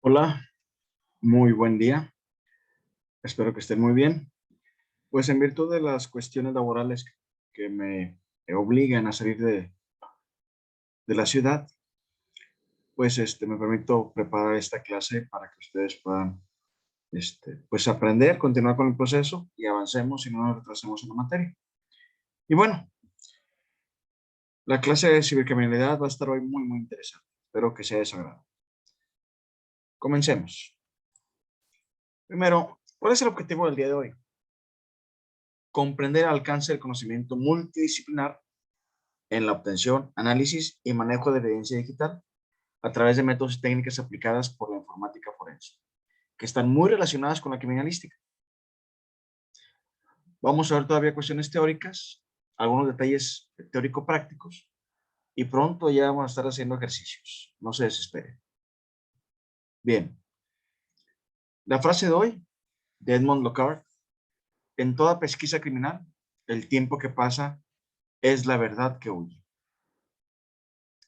Hola, muy buen día. Espero que estén muy bien. Pues en virtud de las cuestiones laborales que me obligan a salir de la ciudad, pues me permito preparar esta clase para que ustedes puedan pues aprender, continuar con el proceso y avancemos y no nos retrasemos en la materia. Y bueno, la clase de cibercriminalidad va a estar hoy muy interesante. Espero que sea de su agrado. Comencemos. Primero, ¿cuál es el objetivo del día de hoy? Comprender el alcance del conocimiento multidisciplinar en la obtención, análisis y manejo de evidencia digital a través de métodos y técnicas aplicadas por la informática forense, que están muy relacionadas con la criminalística. Vamos a ver todavía cuestiones teóricas, algunos detalles teórico-prácticos, y pronto ya vamos a estar haciendo ejercicios. No se desesperen. Bien, la frase de hoy, de Edmond Locard: en toda pesquisa criminal, el tiempo que pasa es la verdad que huye.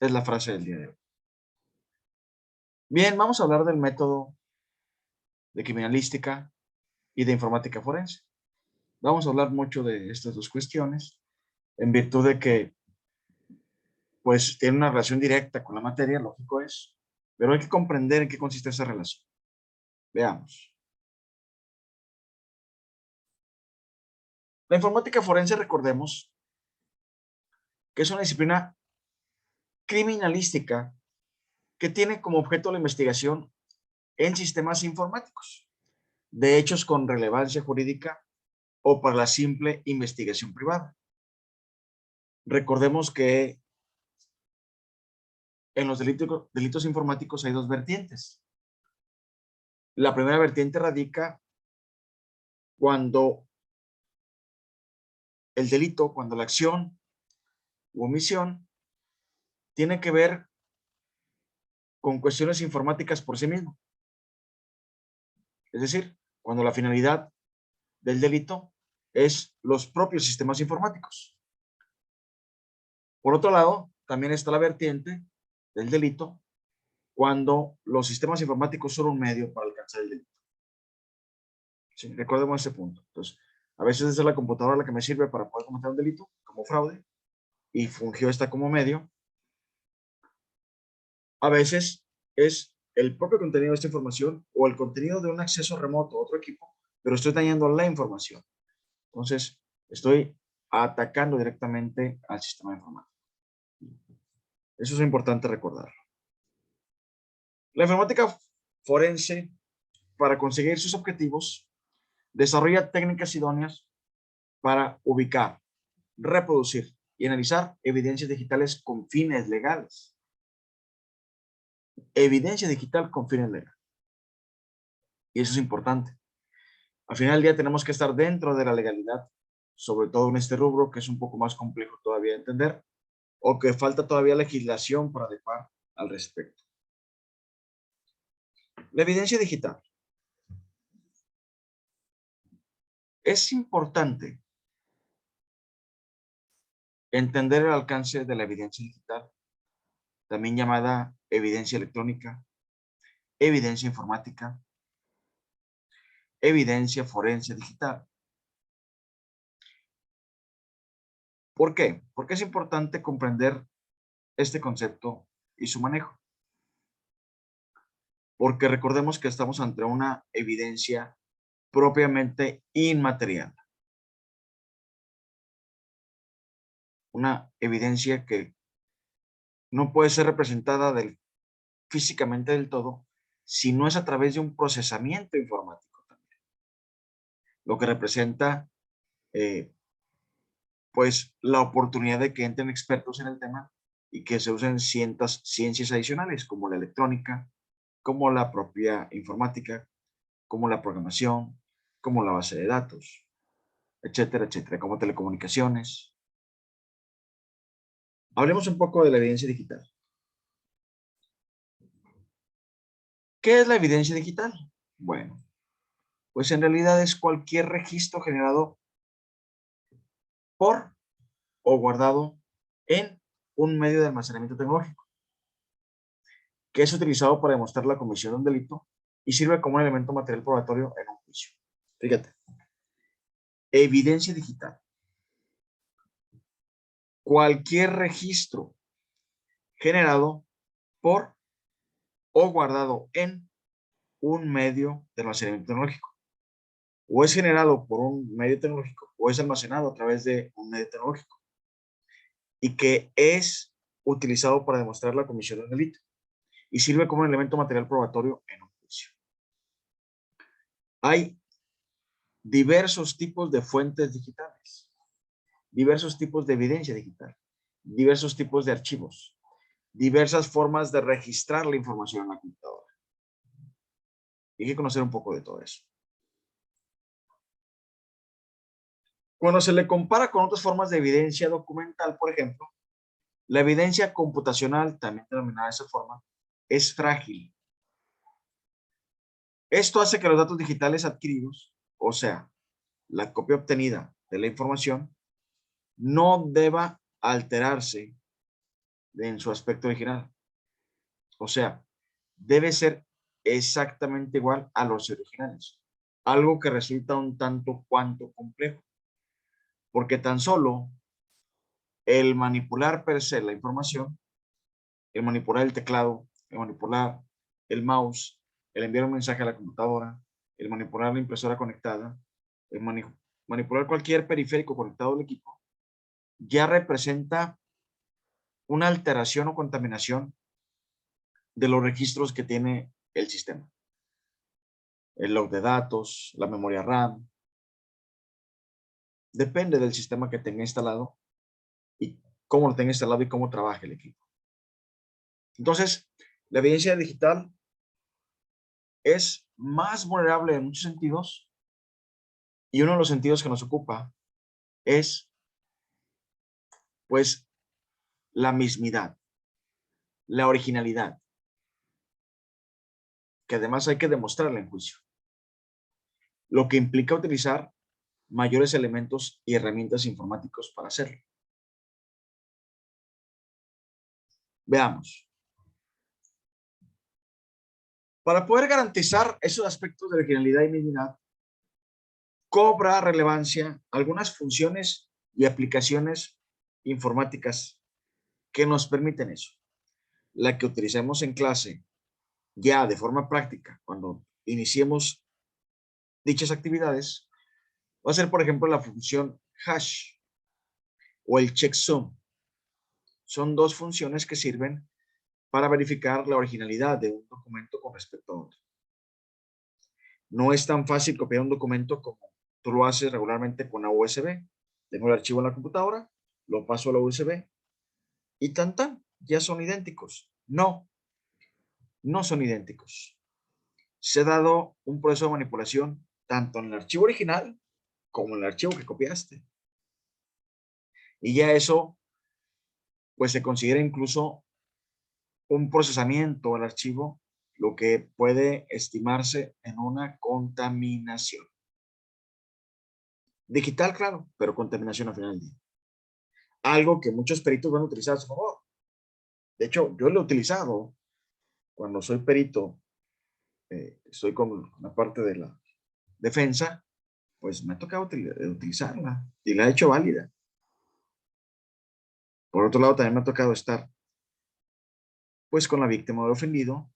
Es la frase del día de hoy. Bien, vamos a hablar del método de criminalística y de informática forense. Vamos a hablar mucho de estas dos cuestiones, en virtud de que, pues, tiene una relación directa con la materia, lógico es, pero hay que comprender en qué consiste esa relación. Veamos. La informática forense, recordemos, que es una disciplina criminalística que tiene como objeto la investigación en sistemas informáticos, de hechos con relevancia jurídica o para la simple investigación privada. Recordemos que en los delitos informáticos hay dos vertientes. La primera vertiente radica cuando el delito, cuando la acción u omisión tiene que ver con cuestiones informáticas por sí mismo. Es decir, cuando la finalidad del delito es los propios sistemas informáticos. Por otro lado, también está la vertiente del delito cuando los sistemas informáticos son un medio para alcanzar el delito. Sí, recordemos ese punto. Entonces, a veces es la computadora la que me sirve para poder cometer un delito, como fraude, y fungió esta como medio. A veces es el propio contenido de esta información o el contenido de un acceso remoto a otro equipo, pero estoy dañando la información. Entonces, estoy atacando directamente al sistema informático. Eso es importante recordar. La informática forense, para conseguir sus objetivos, desarrolla técnicas idóneas para ubicar, reproducir y analizar evidencias digitales con fines legales. Evidencia digital con fines legales. Y eso es importante. Al final del día tenemos que estar dentro de la legalidad, sobre todo en este rubro que es un poco más complejo todavía de entender, o que falta todavía legislación para adecuar al respecto. La evidencia digital. Es importante entender el alcance de la evidencia digital, también llamada evidencia electrónica, evidencia informática, evidencia forense digital. ¿Por qué? Porque es importante comprender este concepto y su manejo. Porque recordemos que estamos ante una evidencia propiamente inmaterial. Una evidencia que no puede ser representada físicamente del todo si no es a través de un procesamiento informático también. Lo que representa, pues, la oportunidad de que entren expertos en el tema y que se usen ciencias adicionales como la electrónica, como la propia informática, como la programación, como la base de datos, etcétera, como telecomunicaciones. Hablemos un poco de la evidencia digital. ¿Qué es la evidencia digital? Bueno, pues en realidad es cualquier registro generado por o guardado en un medio de almacenamiento tecnológico. que es utilizado para demostrar la comisión de un delito y sirve como un elemento material probatorio en un juicio. Fíjate. Evidencia digital. Cualquier registro generado por o guardado en un medio de almacenamiento tecnológico. O es generado por un medio tecnológico o es almacenado a través de un medio tecnológico y que es utilizado para demostrar la comisión de un delito y sirve como un elemento material probatorio en un juicio. Hay diversos tipos de fuentes digitales, diversos tipos de evidencia digital, diversos tipos de archivos, diversas formas de registrar la información en la computadora. Hay que conocer un poco de todo eso. Cuando se le compara con otras formas de evidencia documental, por ejemplo, la evidencia computacional, también denominada de esa forma, es frágil. Esto hace que los datos digitales adquiridos, o sea, la copia obtenida de la información, no deba alterarse en su aspecto original. O sea, debe ser exactamente igual a los originales. Algo que resulta un tanto cuanto complejo. Porque tan solo el manipular per se la información, el manipular el teclado, el manipular el mouse, el enviar un mensaje a la computadora, el manipular la impresora conectada, el manipular cualquier periférico conectado al equipo, ya representa una alteración o contaminación de los registros que tiene el sistema. El log de datos, la memoria RAM, depende del sistema que tenga instalado y cómo lo tenga instalado y cómo trabaje el equipo. Entonces, la evidencia digital es más vulnerable en muchos sentidos y uno de los sentidos que nos ocupa es, pues, la mismidad, la originalidad, que además hay que demostrarla en juicio, lo que implica utilizar mayores elementos y herramientas informáticos para hacerlo. Veamos. Para poder garantizar esos aspectos de originalidad y mismidad, cobra relevancia algunas funciones y aplicaciones informáticas que nos permiten eso. La que utilicemos en clase ya de forma práctica cuando iniciemos dichas actividades va a ser, por ejemplo, la función hash o el checksum. Son dos funciones que sirven para verificar la originalidad de un documento con respecto a otro. No es tan fácil copiar un documento como tú lo haces regularmente con la USB. Tengo el archivo en la computadora, lo paso a la USB y tan, ya son idénticos. No, no son idénticos. Se ha dado un proceso de manipulación tanto en el archivo original como en el archivo que copiaste. Y ya eso, pues se considera incluso un procesamiento del archivo, lo que puede estimarse en una contaminación. Digital, claro, pero contaminación al final del día. Algo que muchos peritos van a utilizar a su favor. De hecho, yo lo he utilizado cuando soy perito, estoy con la parte de la defensa, pues me ha tocado utilizarla y la he hecho válida. Por otro lado, también me ha tocado estar pues con la víctima del ofendido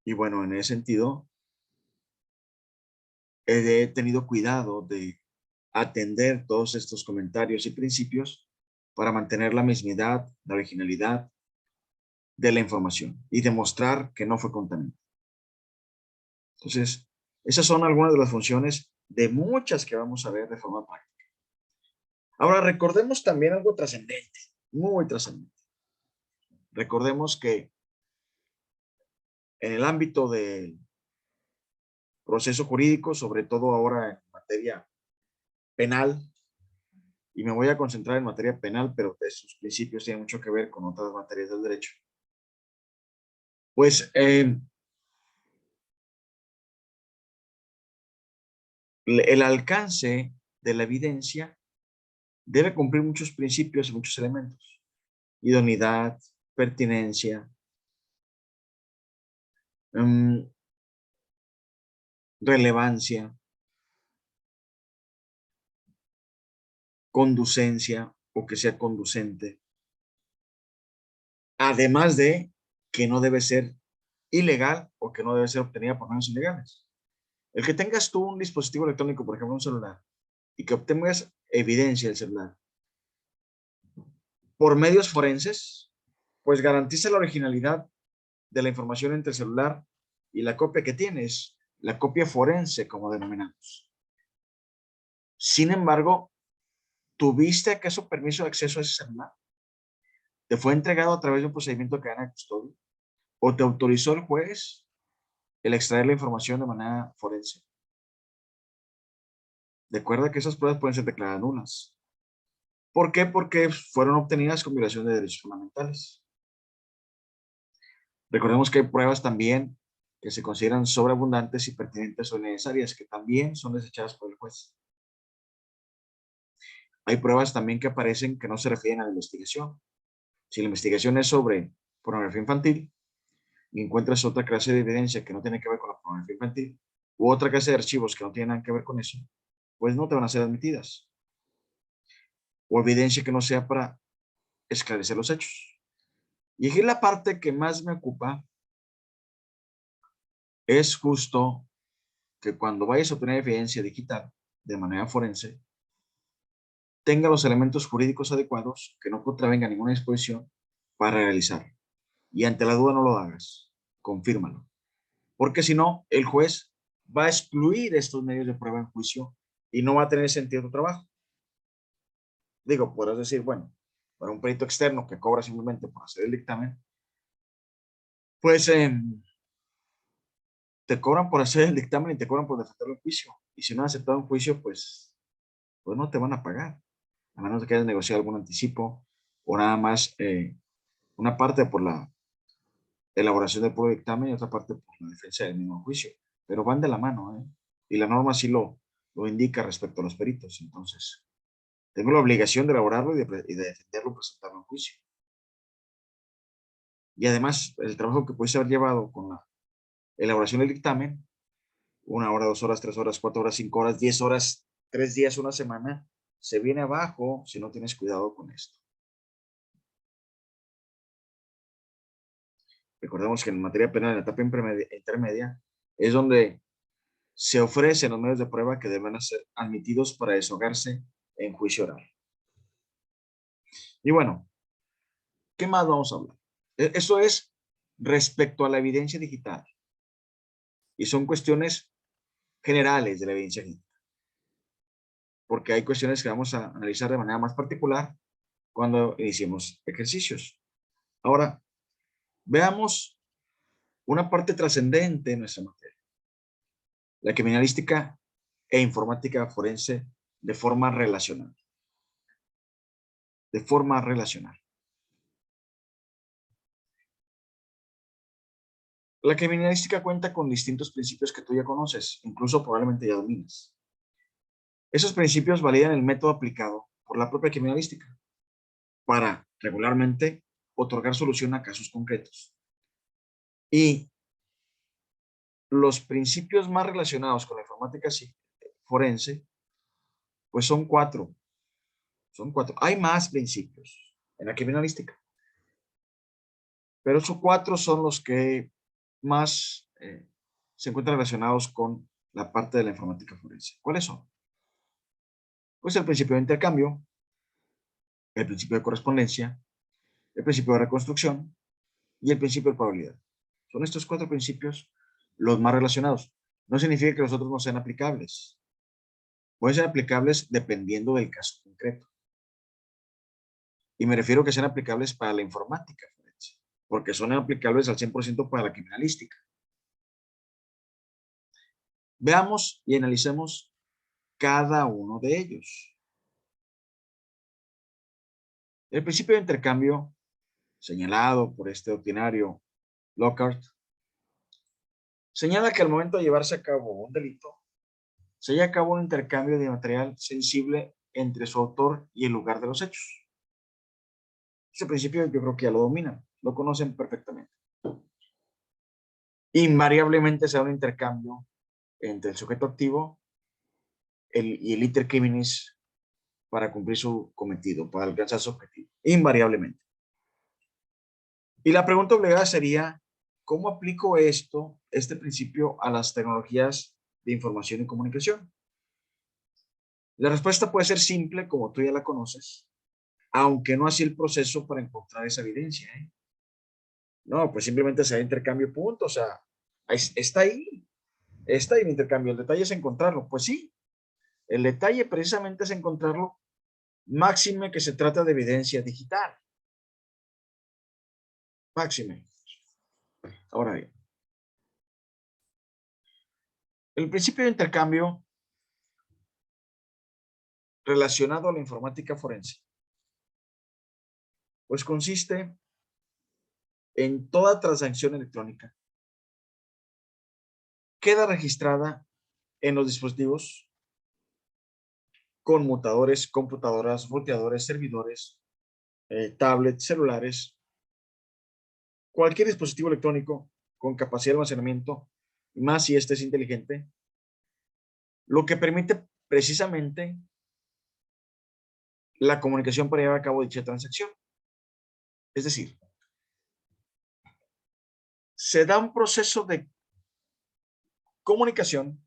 y bueno, en ese sentido he tenido cuidado de atender todos estos comentarios y principios para mantener la mismidad, la originalidad de la información y demostrar que no fue contaminada. Entonces, esas son algunas de las funciones de muchas que vamos a ver de forma práctica. Ahora, recordemos también algo trascendente, muy trascendente. Recordemos que en el ámbito del proceso jurídico, sobre todo ahora en materia penal, y me voy a concentrar en materia penal, pero sus principios tienen mucho que ver con otras materias del derecho. Pues el alcance de la evidencia debe cumplir muchos principios y muchos elementos. Idoneidad, pertinencia, relevancia, conducencia o que sea conducente. Además de que no debe ser ilegal o que no debe ser obtenida por medios ilegales. El que tengas tú un dispositivo electrónico, por ejemplo un celular, y que obtengas evidencia del celular por medios forenses, pues garantiza la originalidad de la información entre el celular y la copia que tienes, la copia forense, como denominamos. Sin embargo, ¿tuviste acaso permiso de acceso a ese celular? ¿Te fue entregado a través de un procedimiento de cadena de custodia? ¿O te autorizó el juez el extraer la información de manera forense? Recuerda que esas pruebas pueden ser declaradas nulas. ¿Por qué? Porque fueron obtenidas con violación de derechos fundamentales. Recordemos que hay pruebas también que se consideran sobreabundantes y pertinentes o necesarias, que también son desechadas por el juez. Hay pruebas también que aparecen que no se refieren a la investigación. Si la investigación es sobre pornografía infantil y encuentras otra clase de evidencia que no tiene que ver con la pornografía infantil u otra clase de archivos que no tienen nada que ver con eso, pues no te van a ser admitidas. O evidencia que no sea para esclarecer los hechos. Y aquí la parte que más me ocupa es justo que cuando vayas a obtener evidencia digital de manera forense, tenga los elementos jurídicos adecuados, que no contravenga ninguna disposición para realizar. Y ante la duda no lo hagas, confírmalo. Porque si no, el juez va a excluir estos medios de prueba en juicio y no va a tener sentido tu trabajo. Digo, podrás decir, bueno, para un perito externo que cobra simplemente por hacer el dictamen, pues te cobran por hacer el dictamen y te cobran por defenderlo en juicio. Y si no has aceptado un juicio, pues no te van a pagar, a menos de que hayas negociado algún anticipo o nada más una parte por la elaboración del propio dictamen y otra parte por la defensa del mismo juicio. Pero van de la mano, ¿eh? Y la norma sí lo indica respecto a los peritos. Entonces, tengo la obligación de elaborarlo y de defenderlo, presentarlo en juicio. Y además, el trabajo que puedes haber llevado con la elaboración del dictamen, 1 hora, 2 horas, 3 horas, 4 horas, 5 horas, 10 horas, 3 días, una semana, se viene abajo si no tienes cuidado con esto. Recordemos que en materia penal, en la etapa intermedia, es donde se ofrecen los medios de prueba que deben ser admitidos para desahogarse en juicio oral. Y bueno, ¿qué más vamos a hablar? Eso es respecto a la evidencia digital. Y son cuestiones generales de la evidencia digital. Porque hay cuestiones que vamos a analizar de manera más particular cuando iniciemos ejercicios. Ahora, veamos una parte trascendente de nuestra materia. La criminalística e informática forense de forma relacional. De forma relacional. La criminalística cuenta con distintos principios que tú ya conoces, incluso probablemente ya dominas. Esos principios validan el método aplicado por la propia criminalística para regularmente otorgar solución a casos concretos. Y los principios más relacionados con la informática forense, pues son cuatro. Son cuatro. Hay más principios en la criminalística, pero esos cuatro son los que más se encuentran relacionados con la parte de la informática forense. ¿Cuáles son? Pues el principio de intercambio, el principio de correspondencia, el principio de reconstrucción y el principio de probabilidad. Son estos cuatro principios los más relacionados. No significa que los otros no sean aplicables. Pueden ser aplicables dependiendo del caso concreto. Y me refiero a que sean aplicables para la informática forense, porque son aplicables al 100% para la criminalística. Veamos y analicemos cada uno de ellos. El principio de intercambio, señalado por este doctrinario Lockhart, señala que al momento de llevarse a cabo un delito, se lleva a cabo un intercambio de material sensible entre su autor y el lugar de los hechos. Ese principio yo creo que ya lo dominan, lo conocen perfectamente. invariablemente se da un intercambio entre el sujeto activo y el iter criminis para cumplir su cometido, para alcanzar su objetivo, invariablemente. Y la pregunta obligada sería, ¿cómo aplico este principio a las tecnologías de información y comunicación? La respuesta puede ser simple, como tú ya la conoces, aunque no así el proceso para encontrar esa evidencia, ¿eh? No, pues simplemente se da intercambio, punto. O sea, está ahí el intercambio. El detalle es encontrarlo. Pues sí, el detalle precisamente es encontrarlo, máxime que se trata de evidencia digital. Máxime. Ahora bien, el principio de intercambio relacionado a la informática forense, pues consiste en toda transacción electrónica queda registrada en los dispositivos conmutadores, computadoras, roteadores, servidores, tablets, celulares, cualquier dispositivo electrónico con capacidad de almacenamiento, más si este es inteligente, lo que permite precisamente la comunicación para llevar a cabo dicha transacción. Es decir, se da un proceso de comunicación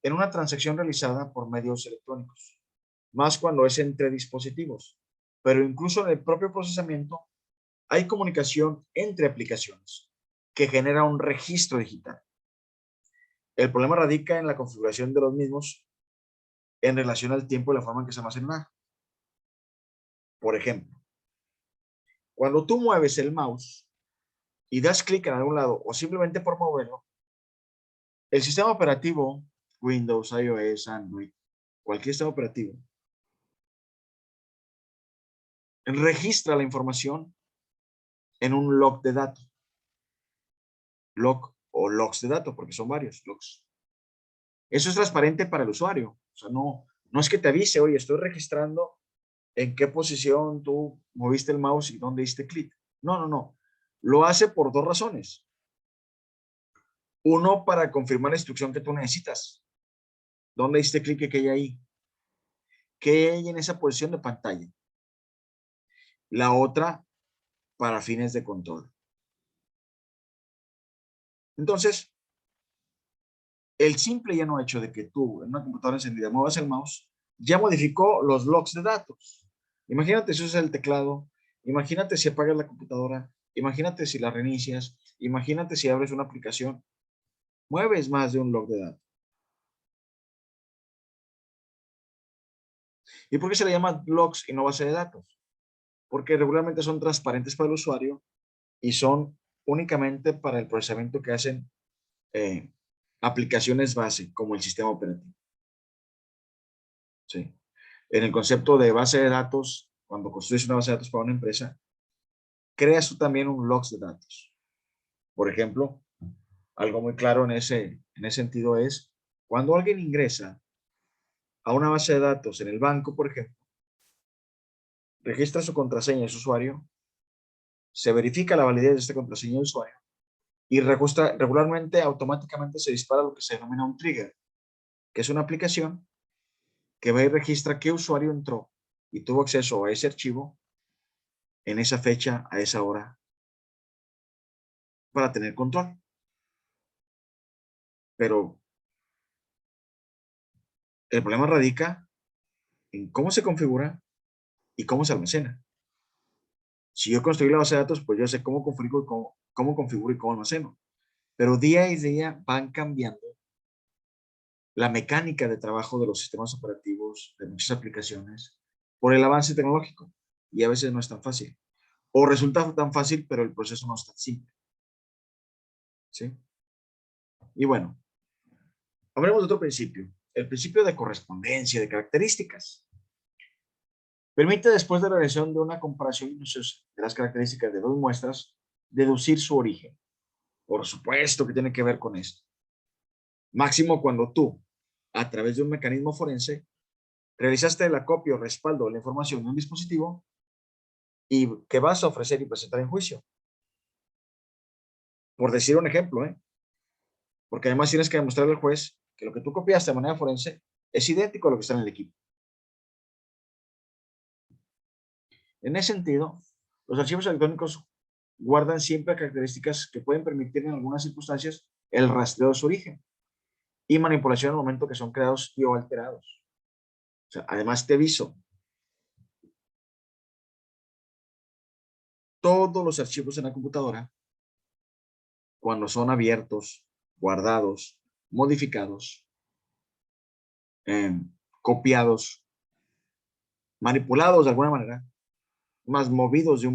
en una transacción realizada por medios electrónicos, más cuando es entre dispositivos, pero incluso en el propio procesamiento hay comunicación entre aplicaciones que genera un registro digital. El problema radica en la configuración de los mismos en relación al tiempo y la forma en que se almacenan. Por ejemplo, cuando tú mueves el mouse y das clic en algún lado o simplemente por moverlo, el sistema operativo, Windows, iOS, Android, cualquier sistema operativo, registra la información en un log de datos. Log o logs de datos, porque son varios logs. Eso es transparente para el usuario. O sea, no es que te avise, oye, estoy registrando en qué posición tú moviste el mouse y dónde diste clic. No. Lo hace por dos razones. Uno, para confirmar la instrucción que tú necesitas. ¿Dónde diste clic y qué hay ahí? ¿Qué hay en esa posición de pantalla? La otra, para fines de control. Entonces, el simple y llano hecho de que tú en una computadora encendida muevas el mouse, ya modificó los logs de datos. Imagínate si usas el teclado, imagínate si apagas la computadora, imagínate si la reinicias, imagínate si abres una aplicación, mueves más de un log de datos. ¿Y por qué se le llama logs y no base de datos? Porque regularmente son transparentes para el usuario y son únicamente para el procesamiento que hacen eh, aplicaciones base, como el sistema operativo. ¿Sí? En el concepto de base de datos, cuando construyes una base de datos para una empresa, creas tú también un logs de datos. Por ejemplo, algo muy claro en ese sentido es cuando alguien ingresa a una base de datos en el banco, por ejemplo, registra su contraseña de su usuario, se verifica la validez de esta contraseña de usuario y regularmente automáticamente se dispara lo que se denomina un trigger, que es una aplicación que va y registra qué usuario entró y tuvo acceso a ese archivo en esa fecha, a esa hora, para tener control. Pero el problema radica en cómo se configura y cómo se almacena. Si yo construí la base de datos, pues yo sé cómo configuro y cómo almaceno. Pero día y día van cambiando la mecánica de trabajo de los sistemas operativos, de muchas aplicaciones, por el avance tecnológico. Y a veces no es tan fácil. O resulta tan fácil, pero el proceso no es tan simple. ¿Sí? Y bueno, hablemos de otro principio. El principio de correspondencia de características. Permite, después de la realización de una comparación minuciosa de las características de dos muestras, deducir su origen. Por supuesto que tiene que ver con esto. Máximo cuando tú, a través de un mecanismo forense, realizaste el acopio o respaldo de la información de un dispositivo y que vas a ofrecer y presentar en juicio. Por decir un ejemplo, Porque además tienes que demostrarle al juez que lo que tú copiaste de manera forense es idéntico a lo que está en el equipo. En ese sentido, los archivos electrónicos guardan siempre características que pueden permitir en algunas circunstancias el rastreo de su origen y manipulación al momento que son creados y o alterados. O sea, además te aviso, todos los archivos en la computadora, cuando son abiertos, guardados, modificados, eh, copiados, manipulados de alguna manera, más movidos de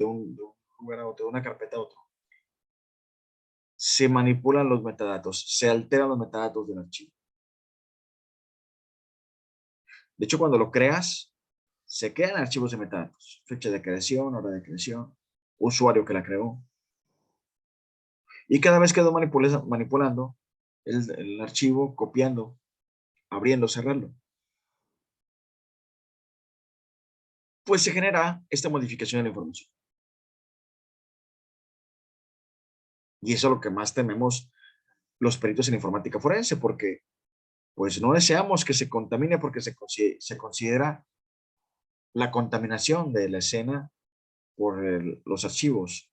un lugar a otro, de una carpeta a otro, se manipulan los metadatos, se alteran los metadatos del archivo. De hecho, cuando lo creas, se crean archivos de metadatos, fecha de creación, hora de creación, usuario que la creó. Y cada vez que lo manipulando el archivo, copiando, abriendo, cerrando, pues se genera esta modificación de la información. Y eso es lo que más tememos los peritos en informática forense, porque pues no deseamos que se contamine porque se considera la contaminación de la escena por los archivos,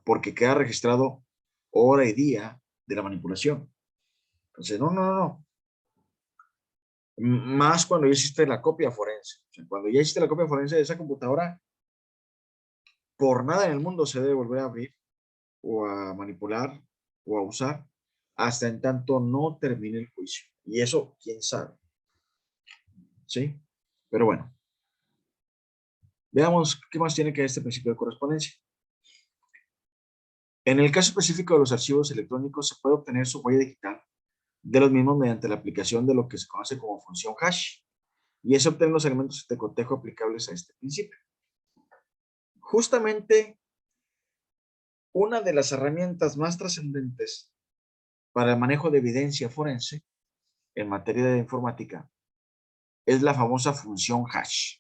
porque queda registrado hora y día de la manipulación. Entonces, no. Más cuando ya hiciste la copia forense. O sea, cuando ya hiciste la copia forense de esa computadora, por nada en el mundo se debe volver a abrir o a manipular o a usar hasta en tanto no termine el juicio. Y eso, quién sabe. ¿Sí? Pero bueno, veamos qué más tiene que este principio de correspondencia. En el caso específico de los archivos electrónicos, se puede obtener su huella digital de los mismos mediante la aplicación de lo que se conoce como función hash, y es obtener los elementos de cotejo aplicables a este principio. Justamente una de las herramientas más trascendentes para el manejo de evidencia forense en materia de informática es la famosa función hash,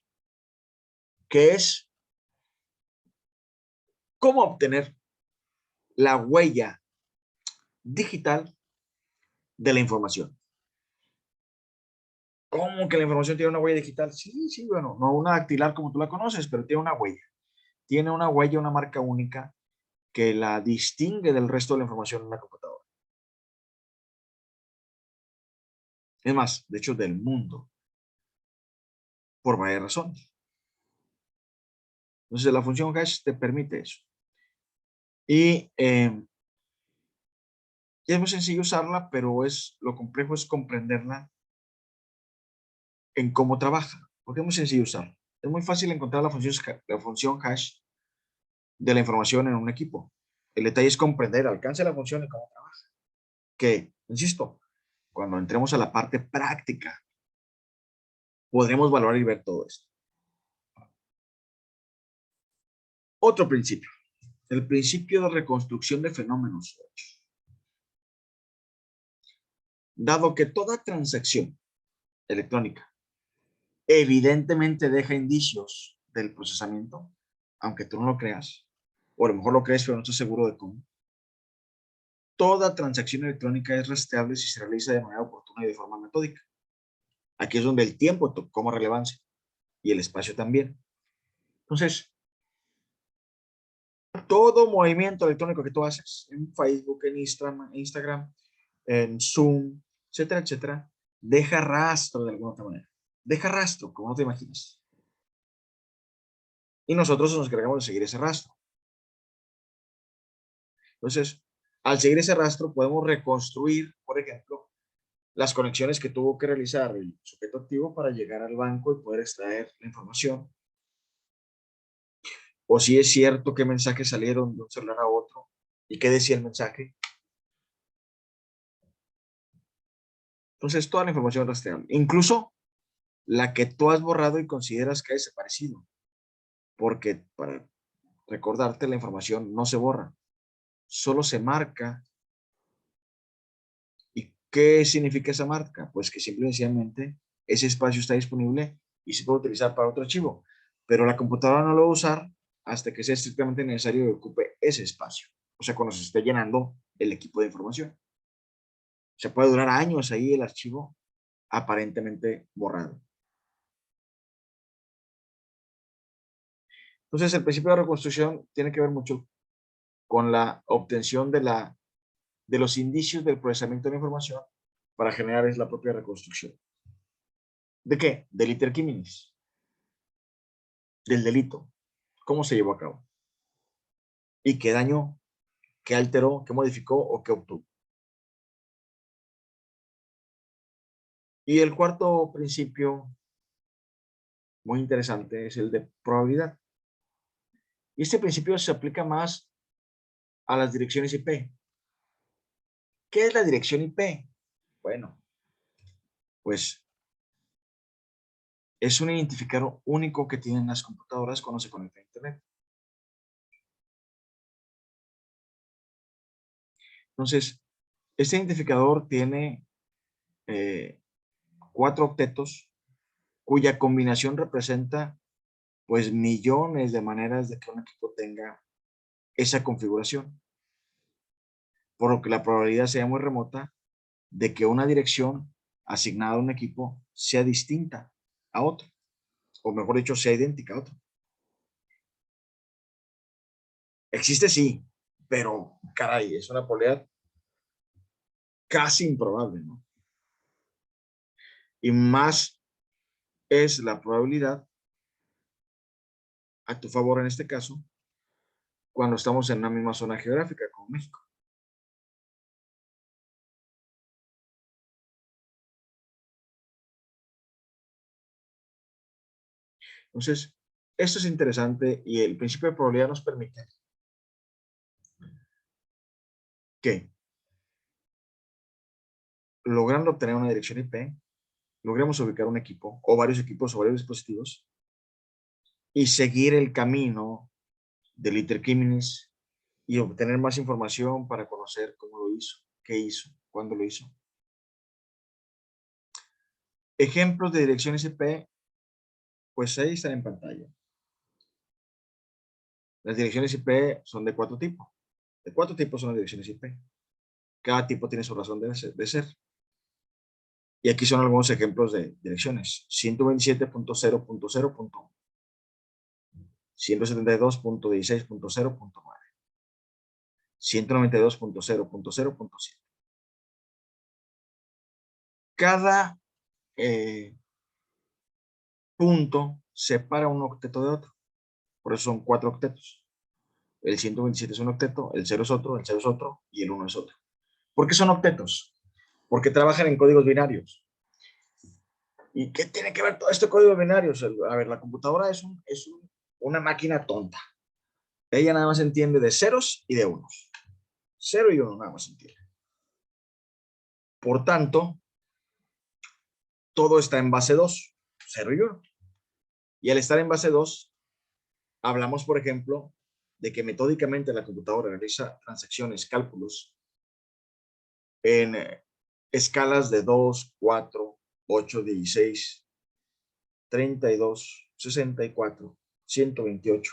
que es cómo obtener la huella digital de la información. ¿Cómo que la información tiene una huella digital? Sí, bueno, no una dactilar como tú la conoces, pero tiene una huella. Tiene una huella, una marca única que la distingue del resto de la información en la computadora. Es más, de hecho, del mundo, por varias razones. Entonces, la función hash te permite eso. Y es muy sencillo usarla, pero lo complejo es comprenderla en cómo trabaja, porque es muy sencillo usarla. Es muy fácil encontrar la función hash de la información en un equipo. El detalle es comprender, alcance la función y cómo trabaja. Que, insisto, cuando entremos a la parte práctica, podremos valorar y ver todo esto. Otro principio, el principio de reconstrucción de fenómenos. Dado que toda transacción electrónica evidentemente deja indicios del procesamiento, aunque tú no lo creas, o a lo mejor lo crees, pero no estás seguro de cómo. Toda transacción electrónica es rastreable si se realiza de manera oportuna y de forma metódica. Aquí es donde el tiempo toma relevancia y el espacio también. Entonces, todo movimiento electrónico que tú haces en Facebook, en Instagram, en Zoom, etcétera, etcétera, deja rastro de alguna otra manera. Deja rastro, como no te imaginas. Y nosotros nos encargamos de seguir ese rastro. Entonces, al seguir ese rastro, podemos reconstruir, por ejemplo, las conexiones que tuvo que realizar el sujeto activo para llegar al banco y poder extraer la información. O si es cierto qué mensajes salieron de un celular a otro y qué decía el mensaje. Entonces, toda la información rastreable, incluso la que tú has borrado y consideras que ha desaparecido, porque para recordarte la información no se borra, solo se marca. ¿Y qué significa esa marca? Pues que simplemente ese espacio está disponible y se puede utilizar para otro archivo, pero la computadora no lo va a usar hasta que sea estrictamente necesario que ocupe ese espacio, o sea, cuando se esté llenando el equipo de información. Se puede durar años ahí el archivo aparentemente borrado. Entonces, el principio de reconstrucción tiene que ver mucho con la obtención de los indicios del procesamiento de la información para generar la propia reconstrucción. ¿De qué? Del iter criminis, del delito, cómo se llevó a cabo y qué dañó, qué alteró, qué modificó o qué obtuvo. Y el cuarto principio muy interesante es el de probabilidad. Y este principio se aplica más a las direcciones IP. ¿Qué es la dirección IP? Bueno, pues es un identificador único que tienen las computadoras cuando se conectan a Internet. Entonces, este identificador tiene 4 octetos cuya combinación representa pues millones de maneras de que un equipo tenga esa configuración, por lo que la probabilidad sea muy remota de que una dirección asignada a un equipo sea distinta a otro, o mejor dicho, sea idéntica a otro. Existe sí, pero caray, es una probabilidad casi improbable, ¿no? Y más es la probabilidad a tu favor en este caso cuando estamos en una misma zona geográfica como México. Entonces, esto es interesante y el principio de probabilidad nos permite que, logrando obtener una dirección IP, logremos ubicar un equipo o varios equipos o varios dispositivos y seguir el camino del iter criminis y obtener más información para conocer cómo lo hizo, qué hizo, cuándo lo hizo. Ejemplos de direcciones IP, pues ahí están en pantalla. Las direcciones IP son de 4 tipos. De 4 tipos son las direcciones IP. Cada tipo tiene su razón de ser. Y aquí son algunos ejemplos de direcciones. 127.0.0.1, 172.16.0.9, 192.0.0.7. Cada punto separa un octeto de otro. Por eso son 4 octetos. El 127 es un octeto, el 0 es otro, el 0 es otro y el 1 es otro. ¿Por qué son octetos? Porque trabajan en códigos binarios. ¿Y qué tiene que ver todo este código binario? O sea, a ver, la computadora una máquina tonta. Ella nada más entiende de ceros y de unos. 0 y 1 nada más entiende. Por tanto, todo está en base 2, 0 y 1. Y al estar en base 2, hablamos, por ejemplo, de que metódicamente la computadora realiza transacciones, cálculos en escalas de 2, 4, 8, 16, 32, 64, 128,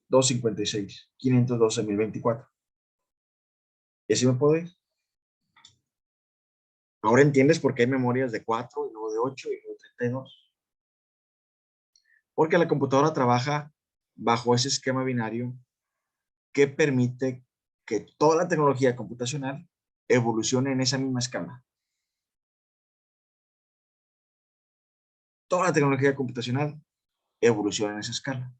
256, 512, 1024. Y así me puedo ir. Ahora entiendes por qué hay memorias de 4 y luego de 8 y luego de 32. Porque la computadora trabaja bajo ese esquema binario que permite que toda la tecnología computacional evolucione en esa misma escala. Toda la tecnología computacional evoluciona en esa escala.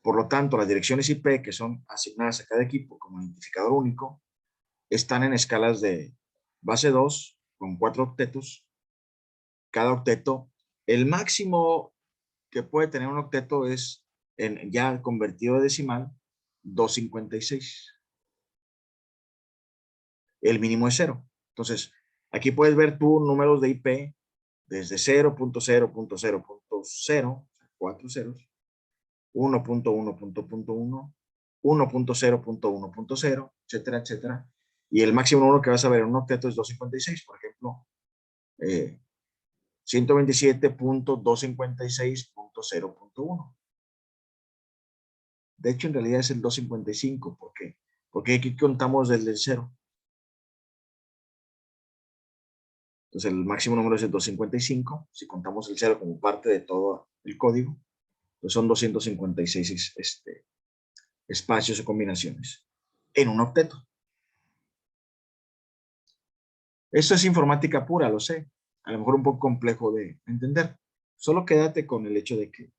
Por lo tanto, las direcciones IP que son asignadas a cada equipo como identificador único están en escalas de base 2 con 4 octetos. Cada octeto, el máximo que puede tener un octeto es, ya convertido de decimal, 256. El mínimo es 0. Entonces, aquí puedes ver tú números de IP desde 0.0.0.0, 4 ceros, 1.1.1, 1.0.1.0, etcétera, etcétera. Y el máximo número que vas a ver en un octeto es 256, por ejemplo, 127.256.0.1. De hecho, en realidad es el 255. ¿Por qué? Porque aquí contamos desde el 0. Entonces el máximo número es el 255, si contamos el 0 como parte de todo el código, pues son 256 espacios o combinaciones en un octeto. Esto es informática pura, lo sé. A lo mejor un poco complejo de entender. Solo quédate con el hecho de que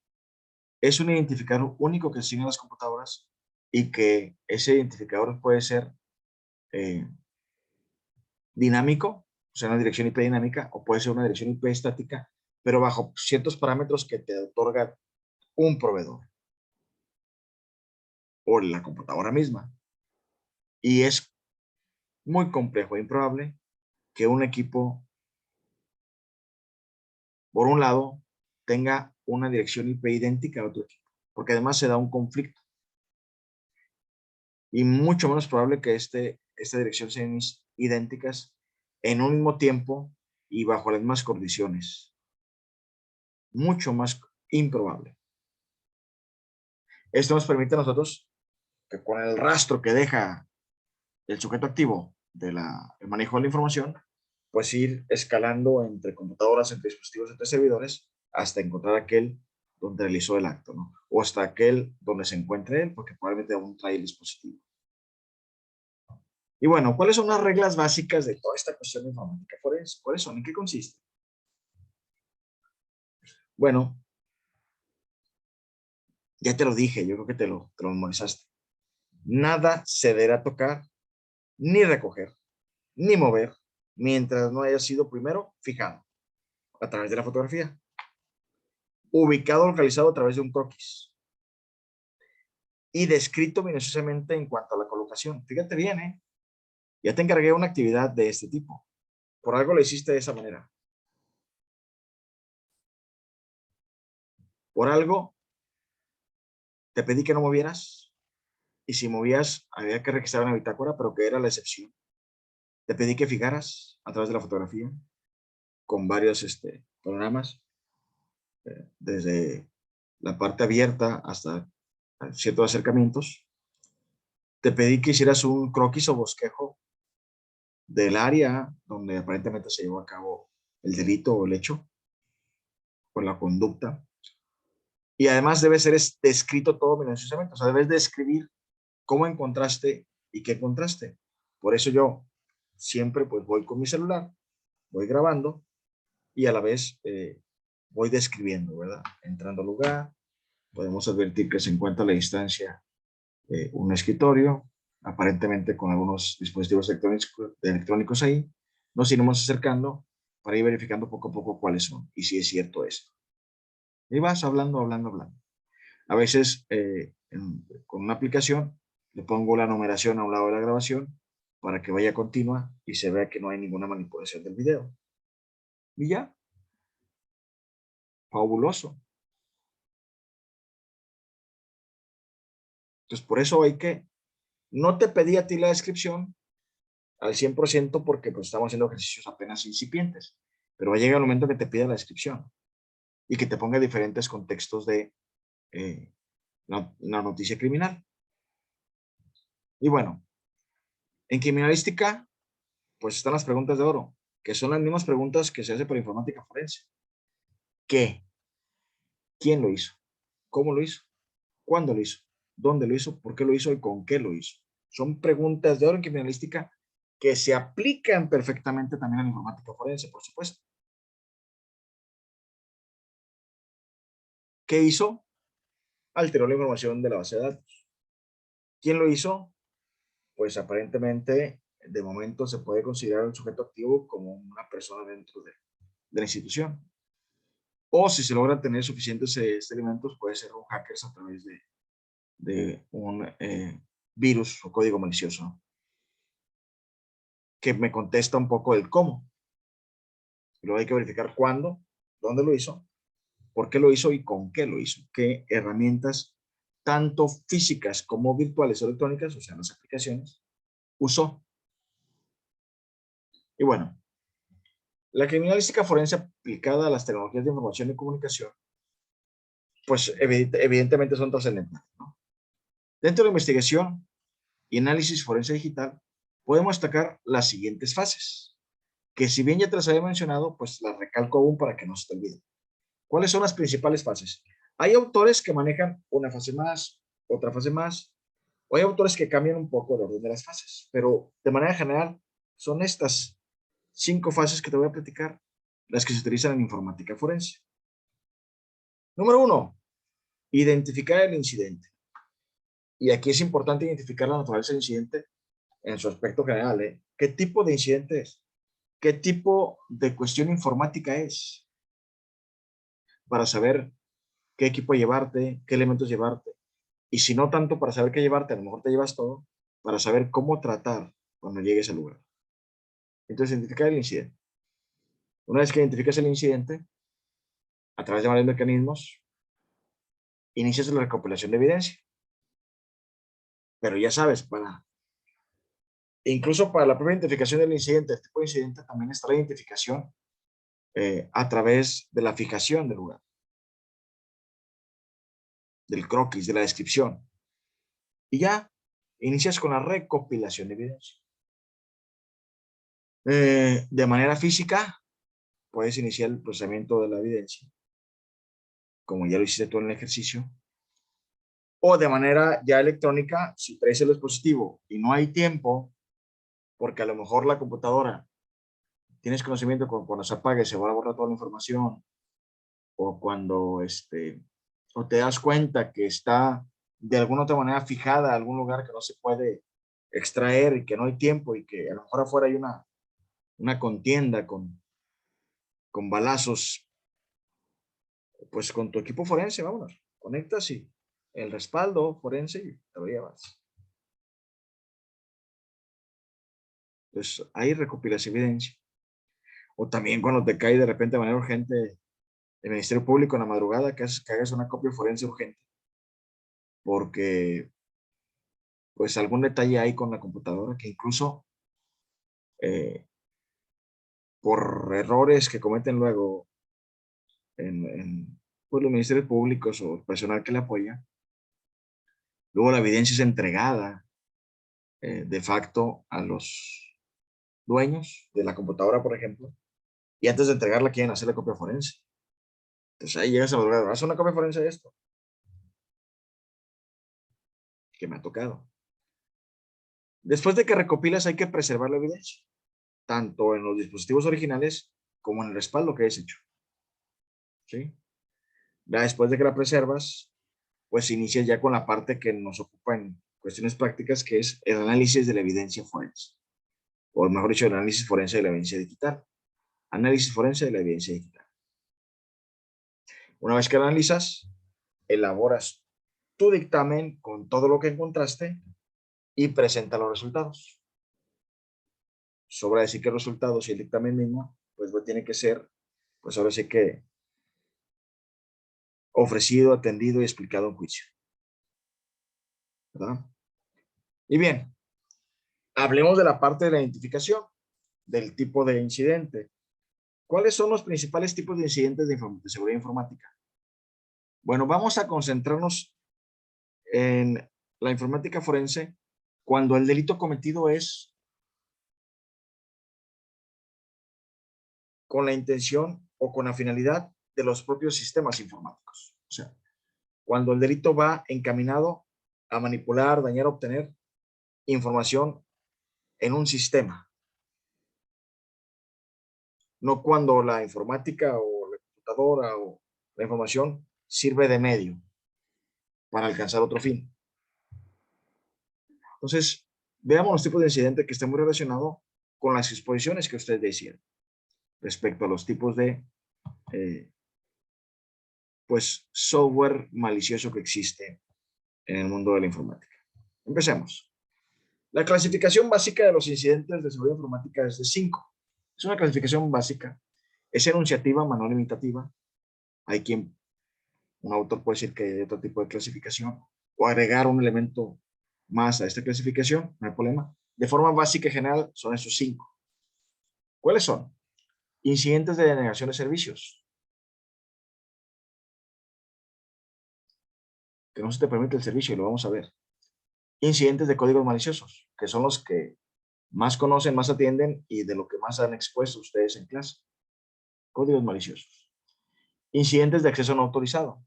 es un identificador único que siguen las computadoras y que ese identificador puede ser dinámico, o sea, una dirección IP dinámica, o puede ser una dirección IP estática, pero bajo ciertos parámetros que te otorga un proveedor o la computadora misma. Y es muy complejo e improbable que un equipo, por un lado, tenga una dirección IP idéntica a otro equipo, porque además se da un conflicto. Y mucho menos probable que esta dirección sean idénticas en un mismo tiempo y bajo las mismas condiciones. Mucho más improbable. Esto nos permite a nosotros que con el rastro que deja el sujeto activo del manejo de la información, pues ir escalando entre computadoras, entre dispositivos, entre servidores, hasta encontrar aquel donde realizó el acto, ¿no? O hasta aquel donde se encuentre él, porque probablemente aún trae el dispositivo. Y bueno, ¿cuáles son las reglas básicas de toda esta cuestión de informática forense? ¿Cuáles son? ¿En qué consiste? Bueno, ya te lo dije, yo creo que te lo memorizaste. Nada se deberá tocar, ni recoger, ni mover, mientras no haya sido primero fijado a través de la fotografía, ubicado o localizado a través de un croquis y descrito minuciosamente en cuanto a la colocación. Fíjate bien, ¿eh? Ya te encargué una actividad de este tipo. Por algo lo hiciste de esa manera. Por algo te pedí que no movieras y si movías había que registrar una bitácora, pero que era la excepción. Te pedí que fijaras a través de la fotografía con varios programas, desde la parte abierta hasta ciertos acercamientos. Te pedí que hicieras un croquis o bosquejo del área donde aparentemente se llevó a cabo el delito o el hecho, con la conducta. Y además debe ser descrito todo minuciosamente, o sea, debes describir cómo encontraste y qué encontraste. Por eso yo siempre pues voy con mi celular, voy grabando y a la vez voy describiendo, ¿verdad? Entrando al lugar, podemos advertir que se encuentra a la distancia un escritorio, aparentemente con algunos dispositivos electrónicos ahí. Nos iremos acercando para ir verificando poco a poco cuáles son y si es cierto esto. Y vas hablando, hablando, hablando. A veces con una aplicación le pongo la numeración a un lado de la grabación para que vaya continua y se vea que no hay ninguna manipulación del video. Y ya, fabuloso. Entonces, por eso hay que, no te pedí a ti la descripción al 100% porque pues, estamos haciendo ejercicios apenas incipientes, pero va a llegar el momento que te pida la descripción y que te ponga diferentes contextos de la noticia criminal. Y bueno, en criminalística, pues están las preguntas de oro, que son las mismas preguntas que se hace para informática forense. ¿Qué? ¿Quién lo hizo? ¿Cómo lo hizo? ¿Cuándo lo hizo? ¿Dónde lo hizo? ¿Por qué lo hizo? ¿Y con qué lo hizo? Son preguntas de oro en criminalística que se aplican perfectamente también a la informática forense, por supuesto. ¿Qué hizo? Alteró la información de la base de datos. ¿Quién lo hizo? Pues aparentemente, de momento, se puede considerar un sujeto activo como una persona dentro de la institución. O si se logran tener suficientes elementos, puede ser un hacker a través de un virus o código malicioso que me contesta un poco el cómo. Luego hay que verificar cuándo, dónde lo hizo, por qué lo hizo y con qué lo hizo. Qué herramientas, tanto físicas como virtuales o electrónicas, o sea, las aplicaciones, usó. Y bueno, la criminalística forense aplicada a las tecnologías de información y comunicación, pues evidentemente son trascendentales, ¿no? Dentro de la investigación y análisis forense digital, podemos destacar las siguientes fases, que si bien ya te las había mencionado, pues las recalco aún para que no se te olviden. ¿Cuáles son las principales fases? Hay autores que manejan una fase más, otra fase más, o hay autores que cambian un poco el orden de las fases, pero de manera general son estas 5 fases que te voy a platicar las que se utilizan en informática forense. Número 1, identificar el incidente. Y aquí es importante identificar la naturaleza del incidente en su aspecto general, ¿eh? ¿Qué tipo de incidente es? ¿Qué tipo de cuestión informática es? Para saber qué equipo llevarte, qué elementos llevarte. Y si no tanto para saber qué llevarte, a lo mejor te llevas todo, para saber cómo tratar cuando llegues al lugar. Entonces, identificar el incidente. Una vez que identificas el incidente, a través de varios mecanismos, inicias la recopilación de evidencia. Pero ya sabes, incluso para la propia identificación del incidente, este tipo de incidente también está la identificación a través de la fijación del lugar, del croquis, de la descripción. Y ya inicias con la recopilación de evidencia. De manera física, puedes iniciar el procesamiento de la evidencia, como ya lo hiciste tú en el ejercicio, o de manera ya electrónica, si traes el dispositivo y no hay tiempo, porque a lo mejor la computadora, tienes conocimiento cuando se apague se va a borrar toda la información, o cuando o te das cuenta que está de alguna otra manera fijada a algún lugar que no se puede extraer y que no hay tiempo y que a lo mejor afuera hay una contienda con balazos, pues con tu equipo forense, vámonos, conectas y el respaldo forense y te lo llevas. Entonces, ahí recopilas evidencia. O también cuando te cae de repente de manera urgente el Ministerio Público en la madrugada, que hagas una copia forense urgente, porque pues algún detalle hay con la computadora que incluso eh, por errores que cometen luego pues, los ministerios públicos o el personal que le apoya, luego la evidencia es entregada de facto a los dueños de la computadora, por ejemplo, y antes de entregarla quieren hacer la copia forense. Entonces ahí llegas a la madrugada, haz una copia forense de esto, que me ha tocado. Después de que recopilas hay que preservar la evidencia, tanto en los dispositivos originales como en el respaldo que hayas hecho. ¿Sí? Ya después de que la preservas, pues inicias ya con la parte que nos ocupa en cuestiones prácticas, que es el análisis de la evidencia forense, o mejor dicho, el análisis forense de la evidencia digital. Análisis forense de la evidencia digital. Una vez que la analizas, elaboras tu dictamen con todo lo que encontraste y presenta los resultados. Sobra decir que los resultados y el dictamen mismo, pues tiene que ser, pues ahora sí que ofrecido, atendido y explicado en juicio. ¿Verdad? Y bien, hablemos de la parte de la identificación, del tipo de incidente. ¿Cuáles son los principales tipos de incidentes de seguridad informática? Bueno, vamos a concentrarnos en la informática forense cuando el delito cometido es con la intención o con la finalidad de los propios sistemas informáticos. O sea, cuando el delito va encaminado a manipular, dañar, obtener información en un sistema. No cuando la informática o la computadora o la información sirve de medio para alcanzar otro fin. Entonces, veamos los tipos de incidente que estén muy relacionados con las exposiciones que ustedes decían respecto a los tipos de pues software malicioso que existe en el mundo de la informática. Empecemos. La clasificación básica de los incidentes de seguridad informática es de 5. Es una clasificación básica. Es enunciativa, no limitativa. Hay quien, un autor puede decir que hay otro tipo de clasificación o agregar un elemento más a esta clasificación, no hay problema. De forma básica y general son esos 5. ¿Cuáles son? Incidentes de denegación de servicios. Que no se te permite el servicio y lo vamos a ver. Incidentes de códigos maliciosos, que son los que más conocen, más atienden y de lo que más han expuesto ustedes en clase. Códigos maliciosos. Incidentes de acceso no autorizado.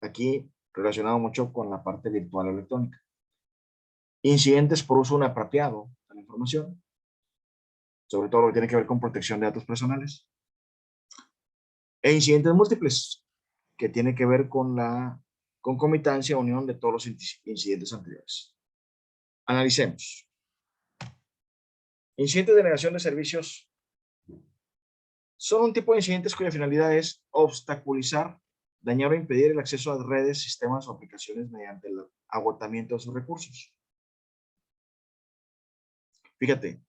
Aquí relacionado mucho con la parte virtual electrónica. Incidentes por uso inapropiado de la información, sobre todo lo que tiene que ver con protección de datos personales. E incidentes múltiples, que tiene que ver con la concomitancia o unión de todos los incidentes anteriores. Analicemos. Incidentes de negación de servicios son un tipo de incidentes cuya finalidad es obstaculizar, dañar o impedir el acceso a redes, sistemas o aplicaciones mediante el agotamiento de sus recursos. Fíjate,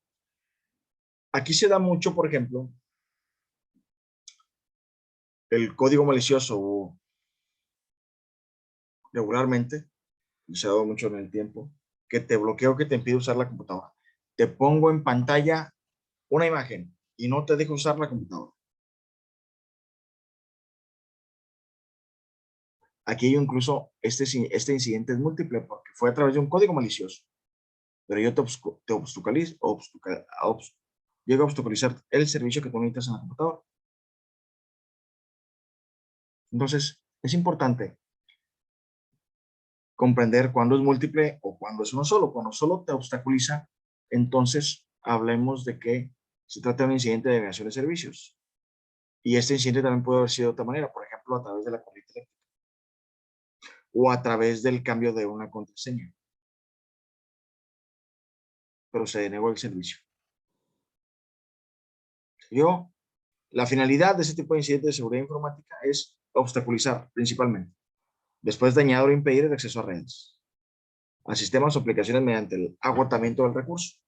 aquí se da mucho, por ejemplo, el código malicioso regularmente, se ha dado mucho en el tiempo, que te bloqueo, que te impide usar la computadora. Te pongo en pantalla una imagen y no te dejo usar la computadora. Aquí incluso este incidente es múltiple porque fue a través de un código malicioso, pero yo te llego a obstaculizar el servicio que tú necesitas en la computadora. Entonces, es importante comprender cuándo es múltiple o cuándo es uno solo. Cuando solo te obstaculiza, entonces hablemos de que se trata de un incidente de negación de servicios. Y este incidente también puede haber sido de otra manera, por ejemplo, a través de la corriente eléctrica o a través del cambio de una contraseña. Pero se denegó el servicio. La finalidad de este tipo de incidentes de seguridad informática es obstaculizar principalmente, después dañar o impedir el acceso a redes, a sistemas o aplicaciones mediante el agotamiento del recurso,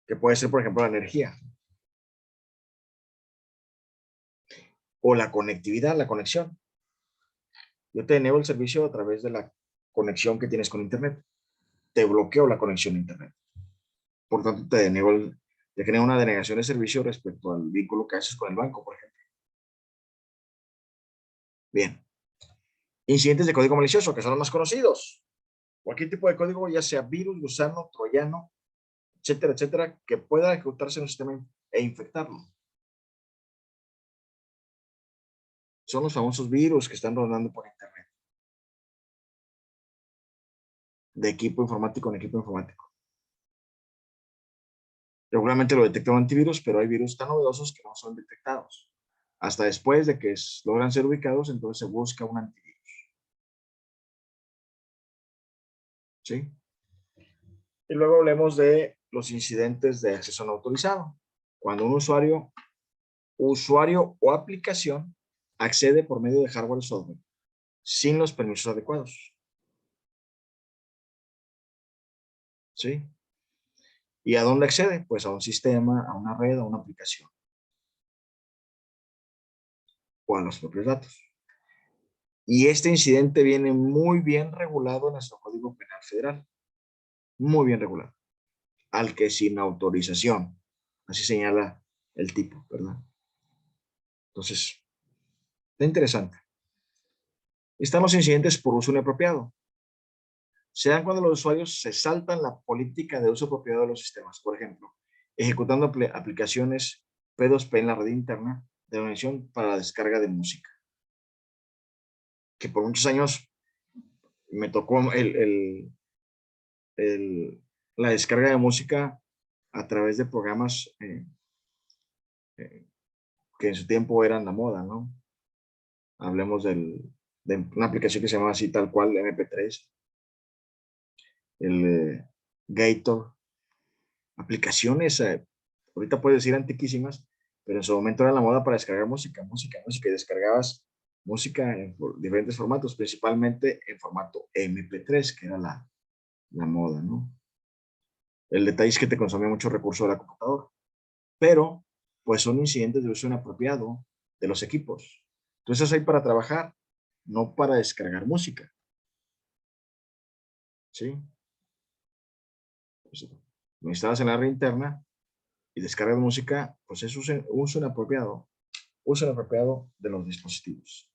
que puede ser, por ejemplo, la energía o la conectividad, la conexión. Yo te denego el servicio a través de la conexión que tienes con Internet. Te bloqueo la conexión a Internet. Por tanto, te genera una denegación de servicio respecto al vínculo que haces con el banco, por ejemplo. Bien. Incidentes de código malicioso, que son los más conocidos. Cualquier tipo de código, ya sea virus, gusano, troyano, etcétera, etcétera, que pueda ejecutarse en un sistema e infectarlo. Son los famosos virus que están rodando por Internet. De equipo informático en equipo informático. Regularmente lo detecta un antivirus, pero hay virus tan novedosos que no son detectados. Hasta después de que logran ser ubicados, entonces se busca un antivirus. ¿Sí? Y luego hablemos de los incidentes de acceso no autorizado. Cuando un usuario o aplicación accede por medio de hardware o software sin los permisos adecuados. ¿Sí? ¿Y a dónde accede? Pues a un sistema, a una red, a una aplicación o a los propios datos. Y este incidente viene muy bien regulado en nuestro Código Penal Federal. Muy bien regulado. Al que sin autorización. Así señala el tipo, ¿verdad? Entonces, está interesante. Están los incidentes por uso inapropiado. Se dan cuando los usuarios se saltan la política de uso apropiado de los sistemas. Por ejemplo, ejecutando aplicaciones P2P en la red interna de la organización para la descarga de música. Que por muchos años me tocó la descarga de música a través de programas que en su tiempo eran la moda, ¿no? Hablemos de una aplicación que se llama así tal cual, MP3, el Gator, aplicaciones, ahorita puedes decir antiquísimas, pero en su momento era la moda para descargar música, y descargabas música en diferentes formatos, principalmente en formato MP3, que era la moda, ¿no? El detalle es que te consumía mucho recurso de la computadora, pero pues son incidentes de uso inapropiado de los equipos. Entonces hay para trabajar, no para descargar música, ¿sí? Pues, lo instalas en la red interna y descargas música, pues es uso inapropiado de los dispositivos.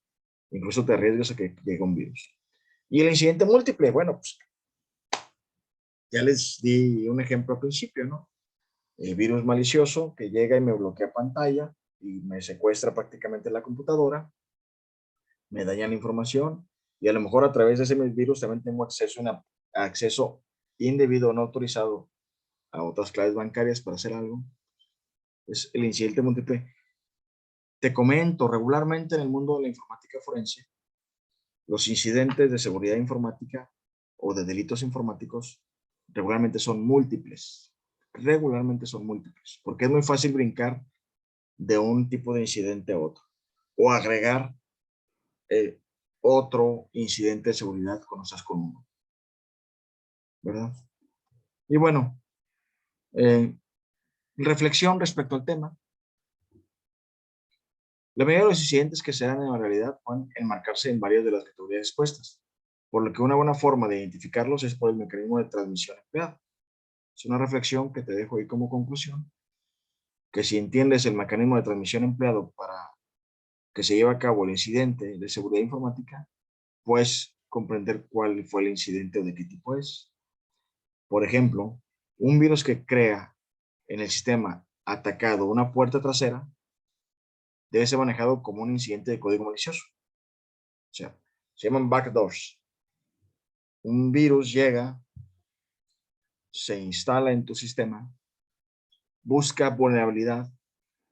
Incluso te arriesgas a que llegue un virus. Y el incidente múltiple, bueno, pues Ya les di un ejemplo al principio, ¿no? El virus malicioso que llega y me bloquea pantalla y me secuestra prácticamente la computadora, me daña la información y a lo mejor a través de ese virus también tengo acceso indebido o no autorizado a otras claves bancarias para hacer algo. Es el incidente múltiple. Te comento, regularmente en el mundo de la informática forense, los incidentes de seguridad informática o de delitos informáticos regularmente son múltiples. Regularmente son múltiples, porque es muy fácil brincar de un tipo de incidente a otro o agregar eh, otro incidente de seguridad cuando estás con uno, ¿verdad? Y bueno, eh, reflexión respecto al tema. La mayoría de los incidentes que se dan en la realidad pueden enmarcarse en varias de las categorías expuestas, por lo que una buena forma de identificarlos es por el mecanismo de transmisión empleado. Es una reflexión que te dejo ahí como conclusión, que si entiendes el mecanismo de transmisión empleado para que se lleve a cabo el incidente de seguridad informática, puedes comprender cuál fue el incidente o de qué tipo es. Por ejemplo, un virus que crea en el sistema atacado una puerta trasera debe ser manejado como un incidente de código malicioso. O sea, se llaman backdoors. Un virus llega, se instala en tu sistema, busca vulnerabilidad,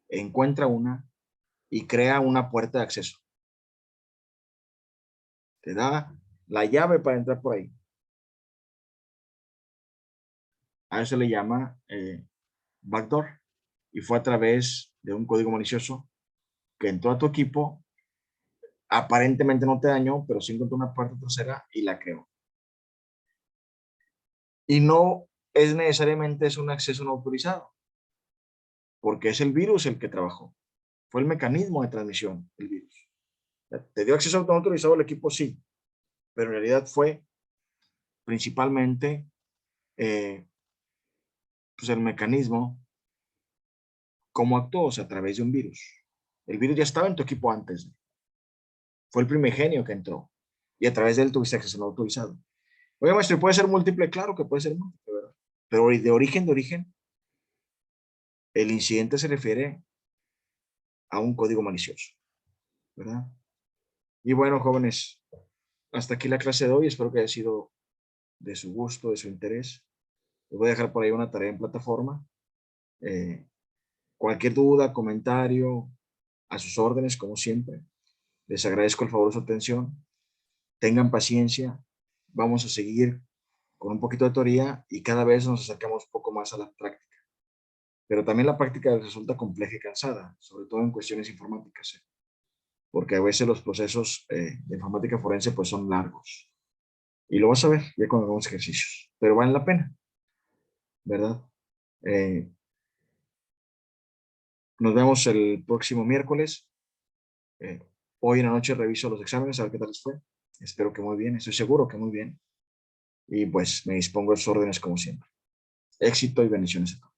encuentra una y crea una puerta de acceso. Te da la llave para entrar por ahí. A eso se le llama backdoor. Y fue a través de un código malicioso que entró a tu equipo, aparentemente no te dañó, pero sí encontró una puerta trasera y la creó. Y no es necesariamente es un acceso no autorizado, porque es el virus el que trabajó. Fue el mecanismo de transmisión, el virus. ¿Te dio acceso no autorizado al equipo? Sí, pero en realidad fue principalmente pues el mecanismo, cómo actuó, o sea, a través de un virus. El virus ya estaba en tu equipo antes. Fue el primigenio que entró y a través de él tuviste acceso no autorizado. Oye, maestro, ¿puede ser múltiple? Claro que puede ser múltiple, ¿verdad? Pero de origen, el incidente se refiere a un código malicioso, ¿verdad? Y bueno, jóvenes, hasta aquí la clase de hoy. Espero que haya sido de su gusto, de su interés. Les voy a dejar por ahí una tarea en plataforma. Eh, Cualquier duda, comentario, a sus órdenes, como siempre. Les agradezco el favor de su atención. Tengan paciencia. Vamos a seguir con un poquito de teoría y cada vez nos acercamos un poco más a la práctica. Pero también la práctica resulta compleja y cansada, sobre todo en cuestiones informáticas, porque a veces los procesos de informática forense pues son largos. Y lo vas a ver ya cuando hagamos ejercicios, pero valen la pena, ¿verdad? Eh, Nos vemos el próximo miércoles. Eh, Hoy en la noche reviso los exámenes, a ver qué tal les fue. Espero que muy bien, estoy seguro que muy bien. Y pues me dispongo a sus órdenes como siempre. Éxito y bendiciones a todos.